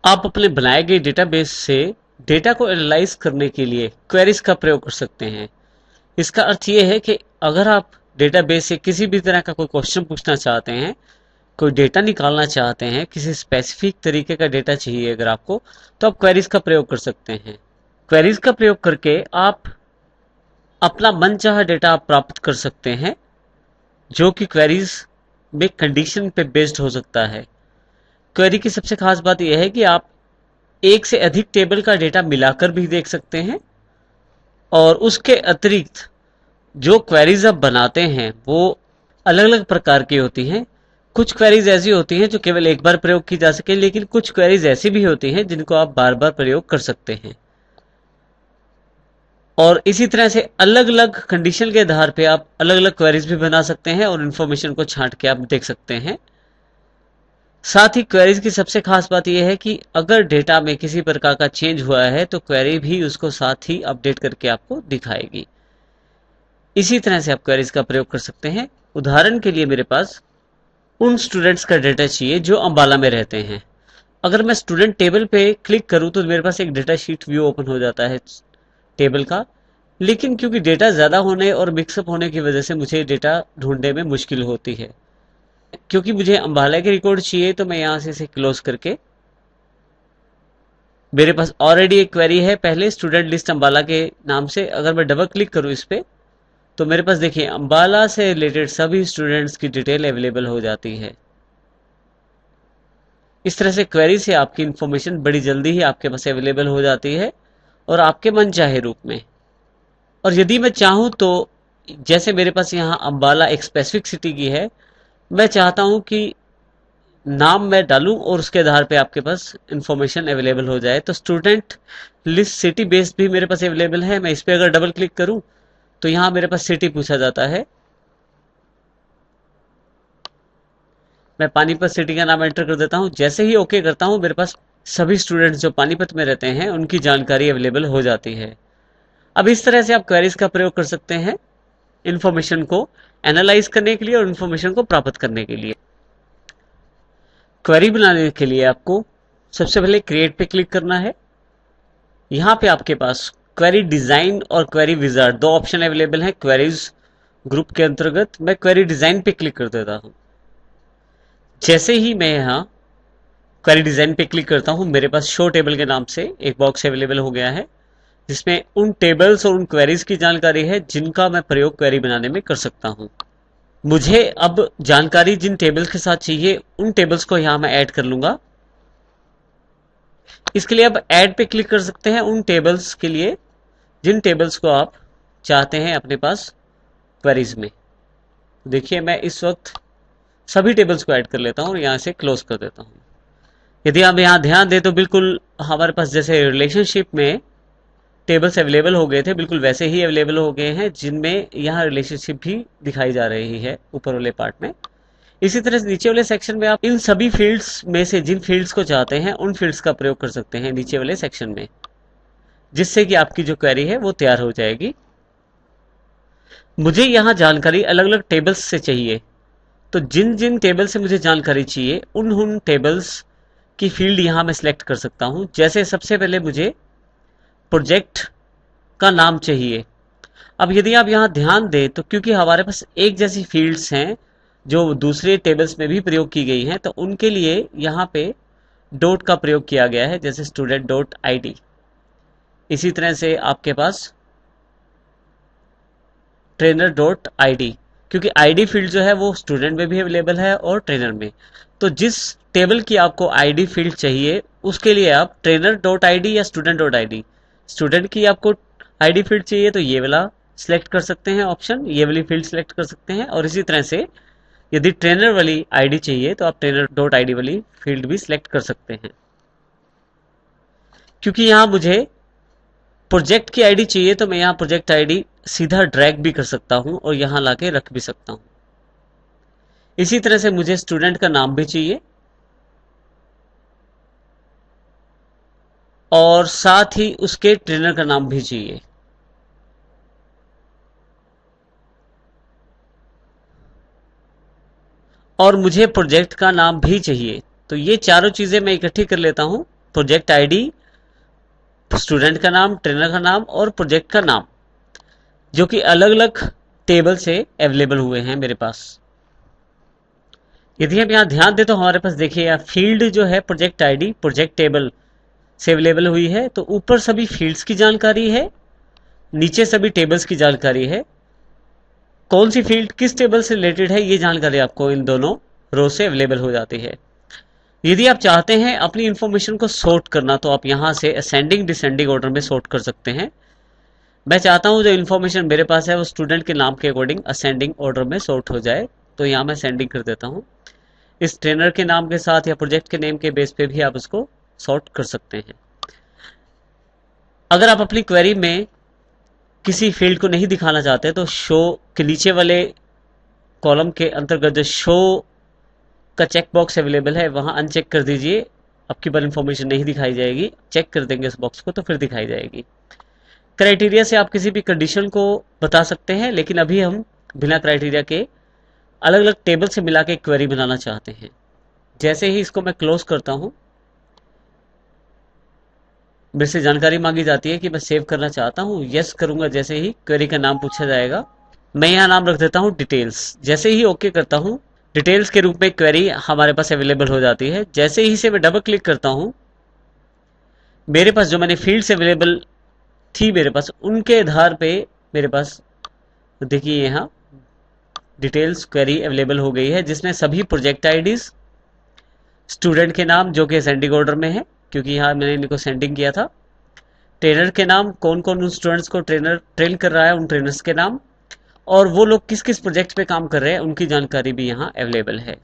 आप अपने बनाए गए डेटाबेस से डेटा को एनालाइज करने के लिए क्वेरीज का प्रयोग कर सकते हैं। इसका अर्थ ये है कि अगर आप डेटाबेस से किसी भी तरह का कोई क्वेश्चन पूछना चाहते हैं, कोई डेटा निकालना चाहते हैं, किसी स्पेसिफिक तरीके का डेटा चाहिए अगर आपको, तो आप क्वेरीज का प्रयोग कर सकते हैं। क्वेरीज का प्रयोग करके आप अपना मनचाहा डेटा आप प्राप्त कर सकते हैं, जो कि क्वेरीज में कंडीशन पे बेस्ड हो सकता है। क्वेरी की सबसे खास बात यह है कि आप एक से अधिक टेबल का डेटा मिलाकर भी देख सकते हैं, और उसके अतिरिक्त जो क्वेरीज आप बनाते हैं वो अलग अलग प्रकार की होती हैं। कुछ क्वेरीज ऐसी होती हैं जो केवल एक बार प्रयोग की जा सके, लेकिन कुछ क्वेरीज ऐसी भी होती हैं जिनको आप बार बार प्रयोग कर सकते हैं। और इसी तरह से अलग अलग कंडीशन के आधार पे आप अलग अलग क्वेरीज भी बना सकते हैं और इन्फॉर्मेशन को छांट के आप देख सकते हैं। साथ ही क्वेरीज की सबसे खास बात यह है कि अगर डेटा में किसी प्रकार का चेंज हुआ है तो क्वेरी भी उसको साथ ही अपडेट करके आपको दिखाएगी। इसी तरह से आप क्वेरीज का प्रयोग कर सकते हैं। उदाहरण के लिए मेरे पास उन स्टूडेंट्स का डेटा चाहिए जो अंबाला में रहते हैं। अगर मैं स्टूडेंट टेबल पे क्लिक करूं तो मेरे पास एक डेटा शीट व्यू ओपन हो जाता है टेबल का, लेकिन क्योंकि डेटा ज़्यादा होने और मिक्सअप होने की वजह से मुझे डेटा ढूंढने में मुश्किल होती है। क्योंकि मुझे अंबाला के रिकॉर्ड चाहिए तो मैं यहाँ से इसे क्लोज करके, मेरे पास ऑलरेडी एक क्वेरी है पहले स्टूडेंट लिस्ट अंबाला के नाम से। अगर मैं डबल क्लिक करूँ इस पे तो मेरे पास देखिए अंबाला से रिलेटेड सभी स्टूडेंट्स की डिटेल अवेलेबल हो जाती है। इस तरह से क्वेरी से आपकी इंफॉर्मेशन बड़ी जल्दी ही आपके पास अवेलेबल हो जाती है और आपके मन चाहे रूप में। और यदि मैं चाहूँ तो जैसे मेरे पास यहाँ अंबाला एक स्पेसिफिक सिटी की है, मैं चाहता हूँ कि नाम मैं डालूं और उसके आधार पे आपके पास इंफॉर्मेशन अवेलेबल हो जाए। तो स्टूडेंट लिस्ट सिटी बेस्ड भी मेरे पास अवेलेबल है। मैं इस पर अगर डबल क्लिक करूं तो यहाँ मेरे पास सिटी पूछा जाता है। मैं पानीपत सिटी का नाम एंटर कर देता हूँ। जैसे ही ओके करता हूँ मेरे पास सभी स्टूडेंट्स जो पानीपत में रहते हैं उनकी जानकारी अवेलेबल हो जाती है। अब इस तरह से आप क्वेरीज का प्रयोग कर सकते हैं इंफॉर्मेशन को एनालाइज करने के लिए और इंफॉर्मेशन को प्राप्त करने के लिए। क्वेरी बनाने के लिए आपको सबसे पहले क्रिएट पे क्लिक करना है। यहाँ पे आपके पास क्वेरी डिजाइन और क्वेरी विजार्ड दो ऑप्शन अवेलेबल हैं क्वेरीज ग्रुप के अंतर्गत। मैं क्वेरी डिजाइन पे क्लिक कर देता हूँ। जैसे ही मैं यहाँ क्वेरी डिजाइन पे क्लिक करता हूँ मेरे पास शो टेबल के नाम से एक बॉक्स अवेलेबल हो गया है, जिसमें उन टेबल्स और उन क्वेरीज की जानकारी है जिनका मैं प्रयोग क्वेरी बनाने में कर सकता हूँ। मुझे अब जानकारी जिन टेबल्स के साथ चाहिए उन टेबल्स को यहाँ मैं ऐड कर लूंगा। इसके लिए अब ऐड पे क्लिक कर सकते हैं उन टेबल्स के लिए जिन टेबल्स को आप चाहते हैं अपने पास क्वेरीज में। देखिए मैं इस वक्त सभी टेबल्स को ऐड कर लेता हूँ और यहाँ से क्लोज कर देता हूँ। यदि आप यहाँ ध्यान दें तो बिल्कुल हमारे पास जैसे रिलेशनशिप में टेबल्स अवेलेबल हो गए थे बिल्कुल वैसे ही अवेलेबल हो गए हैं, जिनमें यहाँ रिलेशनशिप भी दिखाई जा रही है ऊपर वाले पार्ट में। इसी तरह से नीचे वाले सेक्शन में आप इन सभी फील्ड्स में से जिन फील्ड्स को चाहते हैं उन फील्ड्स का प्रयोग कर सकते हैं नीचे वाले सेक्शन में, जिससे कि आपकी जो क्वेरी है वो तैयार हो जाएगी। मुझे यहाँ जानकारी अलग अलग टेबल्स से चाहिए, तो जिन जिन टेबल से मुझे जानकारी चाहिए उन उन टेबल्स की फील्ड यहाँ मैं सिलेक्ट कर सकता हूँ। जैसे सबसे पहले मुझे प्रोजेक्ट का नाम चाहिए। अब यदि आप यहाँ ध्यान दें तो क्योंकि हमारे पास एक जैसी फील्ड्स हैं जो दूसरे टेबल्स में भी प्रयोग की गई हैं, तो उनके लिए यहाँ पे डॉट का प्रयोग किया गया है, जैसे स्टूडेंट डॉट आई डी। इसी तरह से आपके पास ट्रेनर डॉट आई डी, क्योंकि आईडी फील्ड जो है वो स्टूडेंट में भी अवेलेबल है और ट्रेनर में। तो जिस टेबल की आपको आईडी फील्ड चाहिए उसके लिए आप ट्रेनर डॉट आई डी या student dot I D, student की आपको आईडी फील्ड चाहिए तो ये वाला सिलेक्ट कर सकते हैं ऑप्शन, ये वाली फील्ड सिलेक्ट कर सकते हैं। और इसी तरह से यदि ट्रेनर वाली आईडी चाहिए तो आप ट्रेनर डॉट आईडी वाली फील्ड भी सिलेक्ट कर सकते हैं। क्योंकि यहाँ मुझे प्रोजेक्ट की आईडी चाहिए तो मैं यहाँ प्रोजेक्ट आईडी सीधा ड्रैग भी कर सकता हूँ और यहाँ लाके रख भी सकता हूँ। इसी तरह से मुझे स्टूडेंट का नाम भी चाहिए और साथ ही उसके ट्रेनर का नाम भी चाहिए। और मुझे प्रोजेक्ट का नाम भी चाहिए। तो ये चारों चीजें मैं इकट्ठी कर लेता हूं प्रोजेक्ट आईडी, स्टूडेंट का नाम, ट्रेनर का नाम और प्रोजेक्ट का नाम, जो कि अलग अलग टेबल से अवेलेबल हुए हैं मेरे पास। यदि हम यहाँ ध्यान दें तो हमारे पास देखिए यहाँ फील्ड जो है प्रोजेक्ट आईडी प्रोजेक्ट टेबल से अवेलेबल हुई है, तो ऊपर सभी फील्ड्स की जानकारी है, नीचे सभी टेबल्स की जानकारी है। कौन सी फील्ड किस टेबल से रिलेटेड है ये जानकारी आपको इन दोनों रो से अवेलेबल हो जाती है। यदि आप चाहते हैं अपनी इंफॉर्मेशन को सॉर्ट करना तो आप यहाँ से असेंडिंग डिसेंडिंग ऑर्डर में सॉर्ट कर सकते हैं। मैं चाहता हूँ जो इन्फॉर्मेशन मेरे पास है वो स्टूडेंट के नाम के अकॉर्डिंग असेंडिंग ऑर्डर में सॉर्ट हो जाए, तो यहाँ मैं असेंडिंग कर देता हूँ। इस ट्रेनर के नाम के साथ या प्रोजेक्ट के नेम के बेस पे भी आप उसको सॉर्ट कर सकते हैं। अगर आप अपनी क्वेरी में किसी फील्ड को नहीं दिखाना चाहते तो शो के नीचे वाले कॉलम के अंतर्गत जो शो का चेक बॉक्स अवेलेबल है वहां अनचेक कर दीजिए, आपकी बार इंफॉर्मेशन नहीं दिखाई जाएगी। चेक कर देंगे उस बॉक्स को तो फिर दिखाई जाएगी। क्राइटेरिया से आप किसी भी कंडीशन को बता सकते हैं, लेकिन अभी हम बिना क्राइटेरिया के अलग अलग टेबल से मिला के क्वेरी बनाना चाहते हैं। जैसे ही इसको मैं क्लोज करता हूं, मेरे से जानकारी मांगी जाती है कि मैं सेव करना चाहता हूं। यस करूंगा, जैसे ही क्वेरी का नाम पूछा जाएगा। मैं यहाँ नाम रख देता हूं डिटेल्स। जैसे ही ओके करता हूं, डिटेल्स के रूप में क्वेरी हमारे पास अवेलेबल हो जाती है। जैसे ही इसे मैं डबल क्लिक करता हूं, मेरे पास जो मैंने फील्ड्स अवेलेबल थी मेरे पास, उनके आधार पे मेरे पास देखिए यहाँ डिटेल्स क्वेरी अवेलेबल हो गई है, जिसमें सभी प्रोजेक्ट आईडीज, स्टूडेंट के नाम जो कि असेंडिंग ऑर्डर में है क्योंकि यहाँ मैंने इनको सेंडिंग किया था, ट्रेनर के नाम, कौन कौन उन स्टूडेंट्स को ट्रेनर ट्रेन कर रहा है उन ट्रेनर्स के नाम, और वो लोग किस किस प्रोजेक्ट पे काम कर रहे हैं उनकी जानकारी भी यहाँ अवेलेबल है।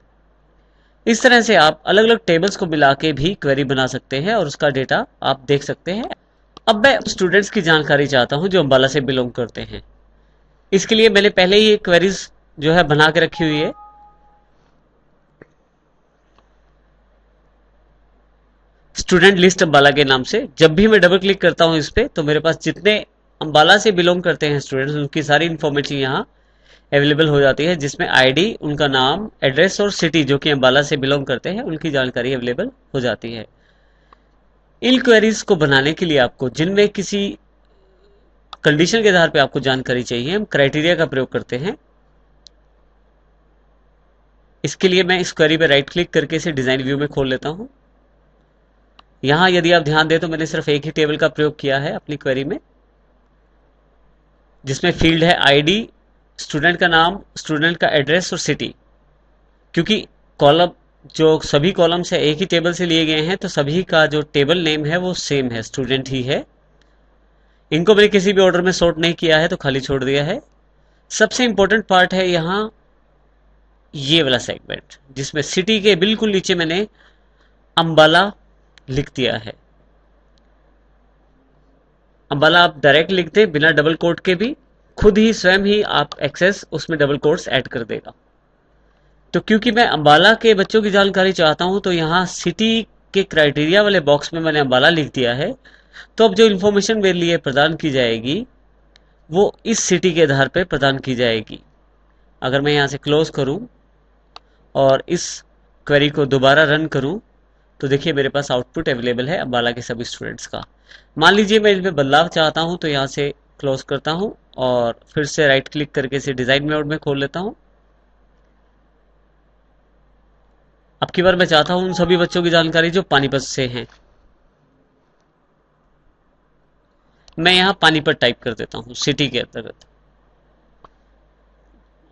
इस तरह से आप अलग अलग टेबल्स को मिला के भी क्वेरी बना सकते हैं और उसका डेटा आप देख सकते हैं। अब मैं स्टूडेंट्स की जानकारी चाहता हूं जो अंबाला से बिलोंग करते हैं। इसके लिए मैंने पहले ही एक क्वेरीज जो है बना के रखी हुई है। स्टूडेंट लिस्ट अंबाला के नाम से। जब भी मैं डबल क्लिक करता हूं इस पे तो मेरे पास जितने अंबाला से बिलोंग करते हैं स्टूडेंट्स, उनकी सारी इंफॉर्मेशन यहाँ अवेलेबल हो जाती है, जिसमें आईडी, उनका नाम, एड्रेस और सिटी जो कि अंबाला से बिलोंग करते हैं उनकी जानकारी अवेलेबल हो जाती है। इन क्वेरीज को बनाने के लिए आपको जिनमें किसी कंडीशन के आधार पे आपको जानकारी चाहिए, हम क्राइटेरिया का प्रयोग करते हैं। इसके लिए मैं इस क्वेरी पे राइट क्लिक करके इसे डिजाइन व्यू में खोल लेता हूं। यहां यदि आप ध्यान दें तो मैंने सिर्फ एक ही टेबल का प्रयोग किया है अपनी क्वेरी में, जिसमें फील्ड है आईडी, स्टूडेंट का नाम, स्टूडेंट का एड्रेस और सिटी। क्योंकि कॉलम जो सभी कॉलम्स है एक ही टेबल से लिए गए हैं, तो सभी का जो टेबल नेम है वो सेम है, स्टूडेंट ही है। इनको मैंने किसी भी ऑर्डर में सॉर्ट नहीं किया है तो खाली छोड़ दिया है। सबसे इंपॉर्टेंट पार्ट है यहाँ ये वाला सेगमेंट, जिसमें सिटी के बिल्कुल नीचे मैंने अंबाला लिख दिया है। अंबाला आप डायरेक्ट लिख दें बिना डबल कोट के भी, खुद ही स्वयं ही आप एक्सेस उसमें डबल कोट्स ऐड कर देगा। तो क्योंकि मैं अंबाला के बच्चों की जानकारी चाहता हूं तो यहाँ सिटी के क्राइटेरिया वाले बॉक्स में मैंने अंबाला लिख दिया है। तो अब जो इन्फॉर्मेशन मेरे लिए प्रदान की जाएगी वो इस सिटी के आधार पर प्रदान की जाएगी। अगर मैं यहाँ से क्लोज करूं और इस क्वेरी को दोबारा रन करूं तो देखिए मेरे पास आउटपुट अवेलेबल है अंबाला के सभी स्टूडेंट्स का। मान लीजिए मैं इसमें बदलाव चाहता हूं तो यहाँ से क्लोज करता हूं और फिर से राइट क्लिक करके इसे डिजाइन मोड में खोल लेता हूं। अब की बार मैं चाहता हूं उन सभी बच्चों की जानकारी जो पानीपत से हैं। मैं यहाँ पानीपत टाइप कर देता हूँ सिटी के अंतर्गत,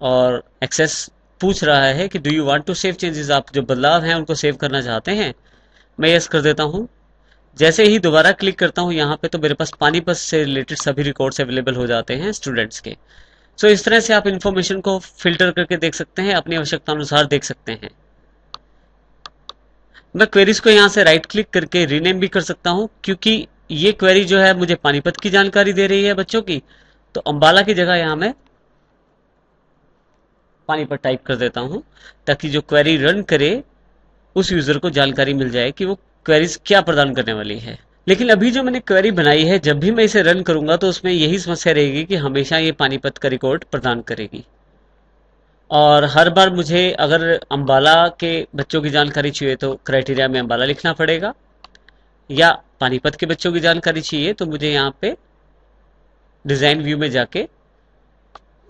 और एक्सेस पूछ रहा है कि do you want to save changes, आप जो बदलाव हैं उनको सेव करना चाहते हैं। मैं यस कर देता हूँ। जैसे ही दोबारा क्लिक करता हूँ यहाँ पे तो मेरे पास पानीपत से रिलेटेड सभी रिकॉर्ड्स अवेलेबल हो जाते हैं स्टूडेंट्स के। सो इस तरह से आप इंफॉर्मेशन को फिल्टर करके देख सकते हैं, अपनी आवश्यकता अनुसार देख सकते हैं। मैं क्वेरीज को यहाँ से राइट क्लिक करके रीनेम भी कर सकता हूँ, क्योंकि ये क्वेरी जो है मुझे पानीपत की जानकारी दे रही है बच्चों की, तो अंबाला की जगह यहाँ मैं पानीपत टाइप कर देता हूँ, ताकि जो क्वेरी रन करे उस यूजर को जानकारी मिल जाए कि वो क्वेरीज क्या प्रदान करने वाली है। लेकिन अभी जो मैंने क्वेरी बनाई है, जब भी मैं इसे रन करूंगा तो उसमें यही समस्या रहेगी कि हमेशा ये पानीपत का रिकॉर्ड प्रदान करेगी, और हर बार मुझे अगर अंबाला के बच्चों की जानकारी चाहिए तो क्राइटेरिया में अंबाला लिखना पड़ेगा। या पानीपत के बच्चों की जानकारी चाहिए तो मुझे यहाँ पे डिजाइन व्यू में जाके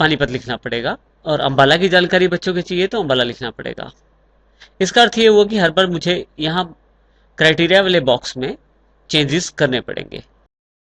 पानीपत लिखना पड़ेगा, और अंबाला की जानकारी बच्चों की चाहिए तो अंबाला लिखना पड़ेगा। इसका अर्थ ये हुआ कि हर बार मुझे यहाँ क्राइटेरिया वाले बॉक्स में चेंजेस करने पड़ेंगे।